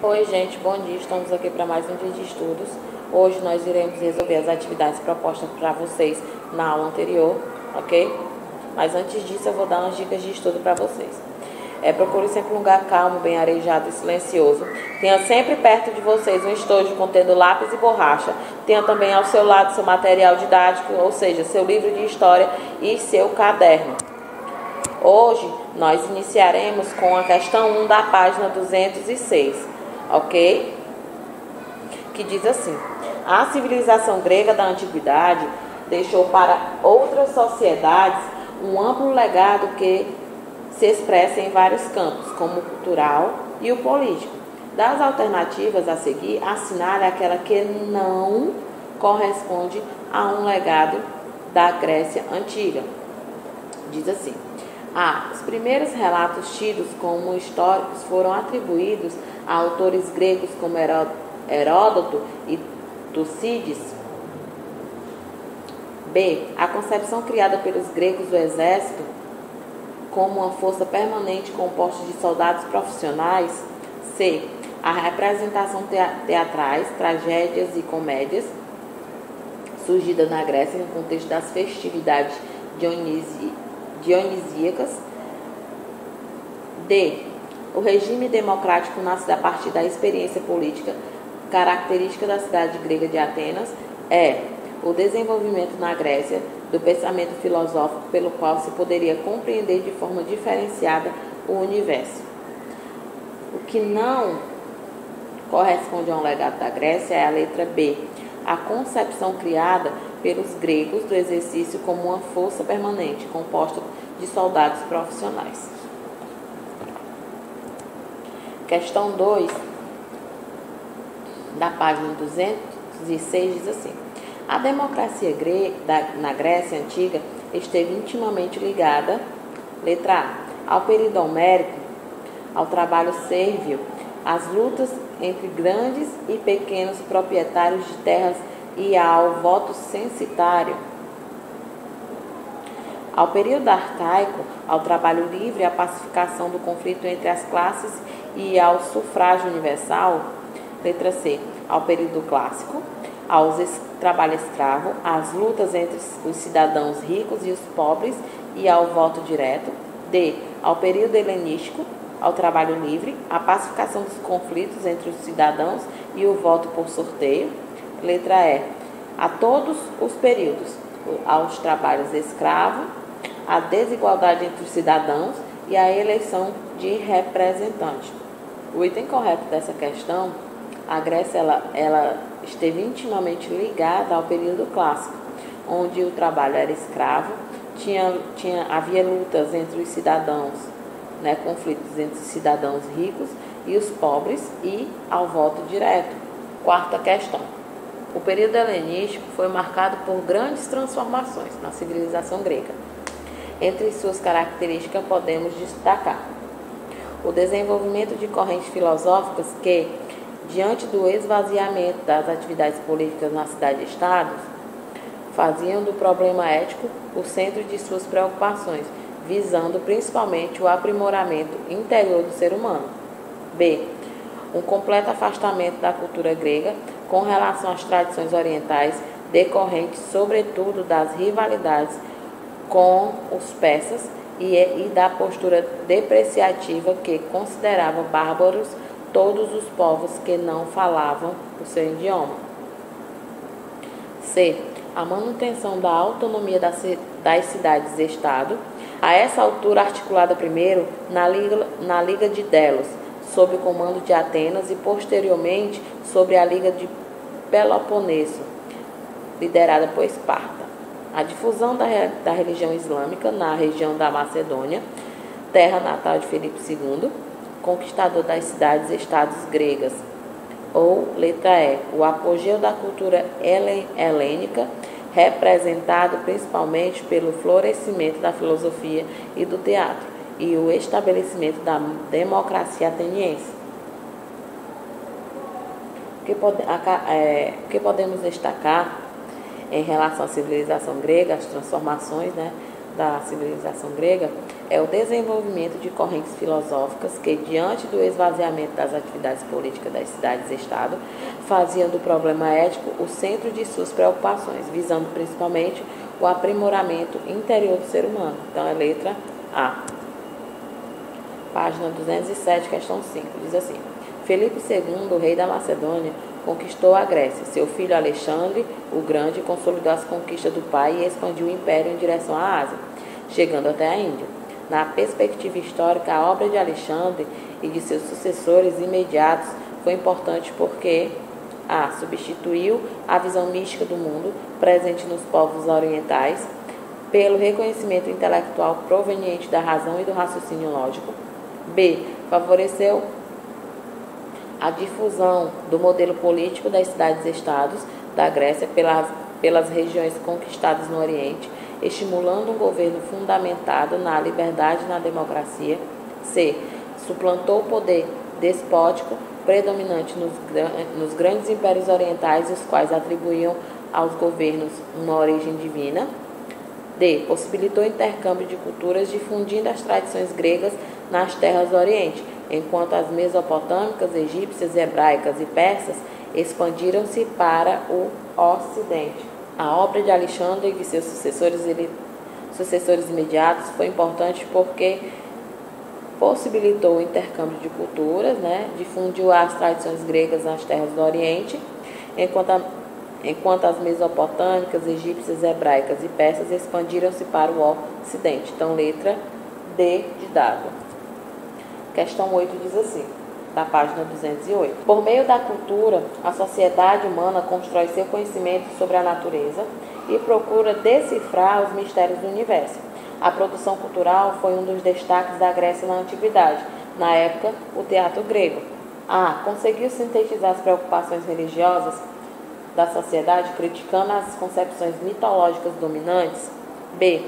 Oi, gente, bom dia. Estamos aqui para mais um dia de estudos. Hoje nós iremos resolver as atividades propostas para vocês na aula anterior, ok? Mas antes disso, eu vou dar umas dicas de estudo para vocês. Procure sempre um lugar calmo, bem arejado e silencioso. Tenha sempre perto de vocês um estojo contendo lápis e borracha. Tenha também ao seu lado seu material didático, ou seja, seu livro de história e seu caderno. Hoje nós iniciaremos com a questão 1 da página 206, ok? Que diz assim: a civilização grega da antiguidade deixou para outras sociedades um amplo legado que se expressa em vários campos, como o cultural e o político. Das alternativas a seguir, assinale aquela que não corresponde a um legado da Grécia Antiga. Diz assim: os primeiros relatos tidos como históricos foram atribuídos a autores gregos como Heródoto e Tucídides. B. A concepção criada pelos gregos do exército como uma força permanente composta de soldados profissionais. C. A representação teatrais, tragédias e comédias surgida na Grécia no contexto das festividades dionisíacas. D. O regime democrático nasce a partir da experiência política característica da cidade grega de Atenas. E. O desenvolvimento na Grécia do pensamento filosófico pelo qual se poderia compreender de forma diferenciada o universo. O que não corresponde a um legado da Grécia é a letra B. A concepção criada pelos gregos do exercício como uma força permanente, composta de soldados profissionais. Questão 2, da página 206, diz assim: a democracia na Grécia Antiga esteve intimamente ligada, letra A, ao período homérico, ao trabalho sérvio, às lutas entre grandes e pequenos proprietários de terras e ao voto censitário. Ao período arcaico, ao trabalho livre e à pacificação do conflito entre as classes e ao sufrágio universal. Letra C. Ao período clássico, ao trabalho escravo, às lutas entre os cidadãos ricos e os pobres e ao voto direto. D. Ao período helenístico, ao trabalho livre, à pacificação dos conflitos entre os cidadãos e o voto por sorteio. Letra E. A todos os períodos, aos trabalhos escravo, à desigualdade entre os cidadãos e à eleição de representante. O item correto dessa questão: a Grécia ela esteve intimamente ligada ao período clássico, onde o trabalho era escravo, havia lutas entre os cidadãos, conflitos entre os cidadãos ricos e os pobres e ao voto direto. Quarta questão: o período helenístico foi marcado por grandes transformações na civilização grega. Entre suas características podemos destacar o desenvolvimento de correntes filosóficas que, diante do esvaziamento das atividades políticas na cidade-estado, faziam do problema ético o centro de suas preocupações, visando principalmente o aprimoramento interior do ser humano. B. Um completo afastamento da cultura grega com relação às tradições orientais, decorrentes sobretudo das rivalidades com os persas e da postura depreciativa que considerava bárbaros todos os povos que não falavam o seu idioma. C. A manutenção da autonomia das cidades-estado, a essa altura articulada primeiro na Liga de Delos, sob o comando de Atenas, e posteriormente sobre a Liga de Peloponeso, liderada por Esparta. A difusão da religião islâmica na região da Macedônia, terra natal de Filipe II, conquistador das cidades-estados gregas. Ou, letra E, o apogeu da cultura helênica, representado principalmente pelo florescimento da filosofia e do teatro, e o estabelecimento da democracia ateniense. O que podemos destacar em relação à civilização grega, as transformações da civilização grega é o desenvolvimento de correntes filosóficas que, diante do esvaziamento das atividades políticas das cidades-estado, faziam do problema ético o centro de suas preocupações, visando principalmente o aprimoramento interior do ser humano. Então, é letra A. Página 207, questão 5, diz assim: Felipe II, rei da Macedônia, conquistou a Grécia. Seu filho Alexandre, o Grande, consolidou as conquistas do pai e expandiu o império em direção à Ásia, chegando até a Índia. Na perspectiva histórica, a obra de Alexandre e de seus sucessores imediatos foi importante porque a. Substituiu a visão mística do mundo presente nos povos orientais pelo reconhecimento intelectual proveniente da razão e do raciocínio lógico. B. Favoreceu a difusão do modelo político das cidades-estados da Grécia pelas regiões conquistadas no Oriente, estimulando um governo fundamentado na liberdade e na democracia. C. Suplantou o poder despótico predominante nos grandes impérios orientais, os quais atribuíam aos governos uma origem divina. D. Possibilitou o intercâmbio de culturas, difundindo as tradições gregas nas terras do Oriente, enquanto as mesopotâmicas, egípcias, hebraicas e persas expandiram-se para o Ocidente. A obra de Alexandre e de seus sucessores imediatos foi importante porque possibilitou o intercâmbio de culturas, difundiu as tradições gregas nas terras do Oriente, enquanto as mesopotâmicas, egípcias, hebraicas e persas expandiram-se para o Ocidente. Então, letra D de dado. Questão 8 diz assim, da página 208. Por meio da cultura, a sociedade humana constrói seu conhecimento sobre a natureza e procura decifrar os mistérios do universo. A produção cultural foi um dos destaques da Grécia na Antiguidade. Na época, o teatro grego. A. Conseguiu sintetizar as preocupações religiosas da sociedade, criticando as concepções mitológicas dominantes. B.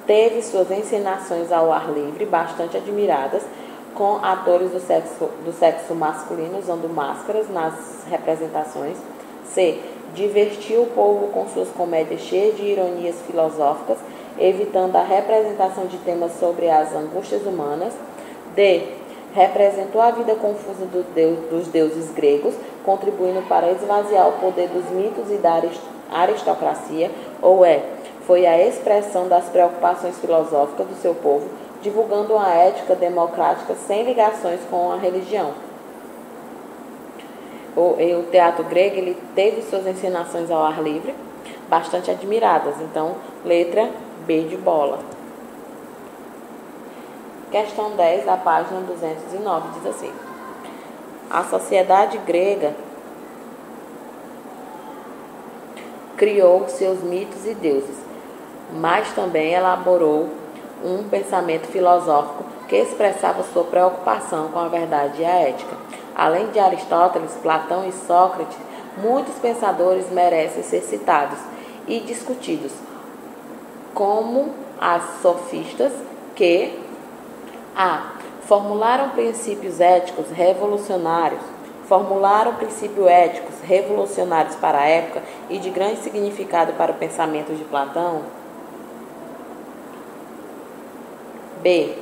Teve suas encenações ao ar livre bastante admiradas, com atores do sexo masculino usando máscaras nas representações. C. Divertiu o povo com suas comédias cheias de ironias filosóficas, evitando a representação de temas sobre as angústias humanas. D. Representou a vida confusa dos deuses gregos, contribuindo para esvaziar o poder dos mitos e da aristocracia. Ou E. Foi a expressão das preocupações filosóficas do seu povo, divulgando uma ética democrática sem ligações com a religião. O teatro grego ele teve suas encenações ao ar livre, bastante admiradas. Então, letra B de bola. Questão 10, da página 209, diz assim: A sociedade grega criou seus mitos e deuses, mas também elaborou um pensamento filosófico que expressava sua preocupação com a verdade e a ética. Além de Aristóteles, Platão e Sócrates, muitos pensadores merecem ser citados e discutidos, como as sofistas que formularam princípios éticos revolucionários para a época e de grande significado para o pensamento de Platão. B.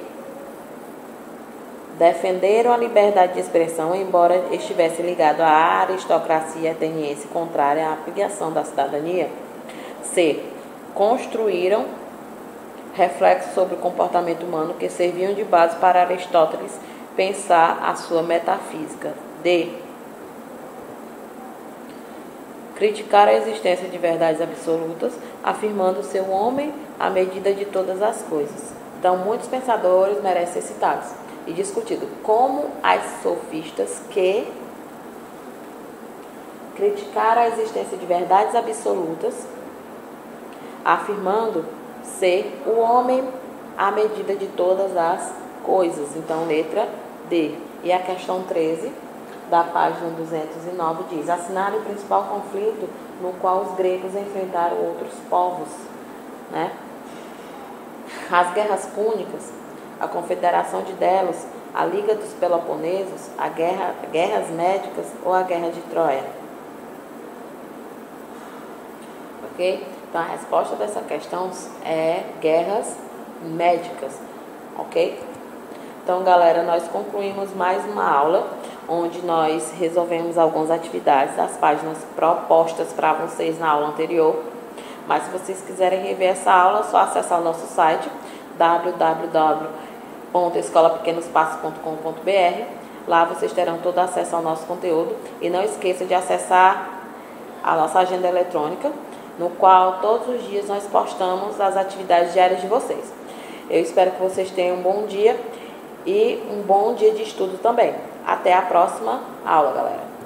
Defenderam a liberdade de expressão, embora estivesse ligado à aristocracia ateniense contrária à ampliação da cidadania. C. Construíram reflexos sobre o comportamento humano que serviam de base para Aristóteles pensar a sua metafísica. D. Criticaram a existência de verdades absolutas, afirmando ser o homem à medida de todas as coisas. Então, muitos pensadores merecem ser citados e discutidos, como as sofistas que criticaram a existência de verdades absolutas, afirmando ser o homem à medida de todas as coisas. Então, letra D. E a questão 13, da página 209, diz: assinaram o principal conflito no qual os gregos enfrentaram outros povos, As guerras púnicas, a confederação de Delos, a Liga dos Peloponesos, guerras médicas ou a Guerra de Troia. Ok? Então, a resposta dessa questão é guerras médicas, ok? Então, galera, nós concluímos mais uma aula, onde nós resolvemos algumas atividades das páginas propostas para vocês na aula anterior. Mas se vocês quiserem rever essa aula, é só acessar o nosso site www.escolapequenospassos.com.br. Lá vocês terão todo acesso ao nosso conteúdo. E não esqueça de acessar a nossa agenda eletrônica, no qual todos os dias nós postamos as atividades diárias de vocês. Eu espero que vocês tenham um bom dia e um bom dia de estudo também. Até a próxima aula, galera.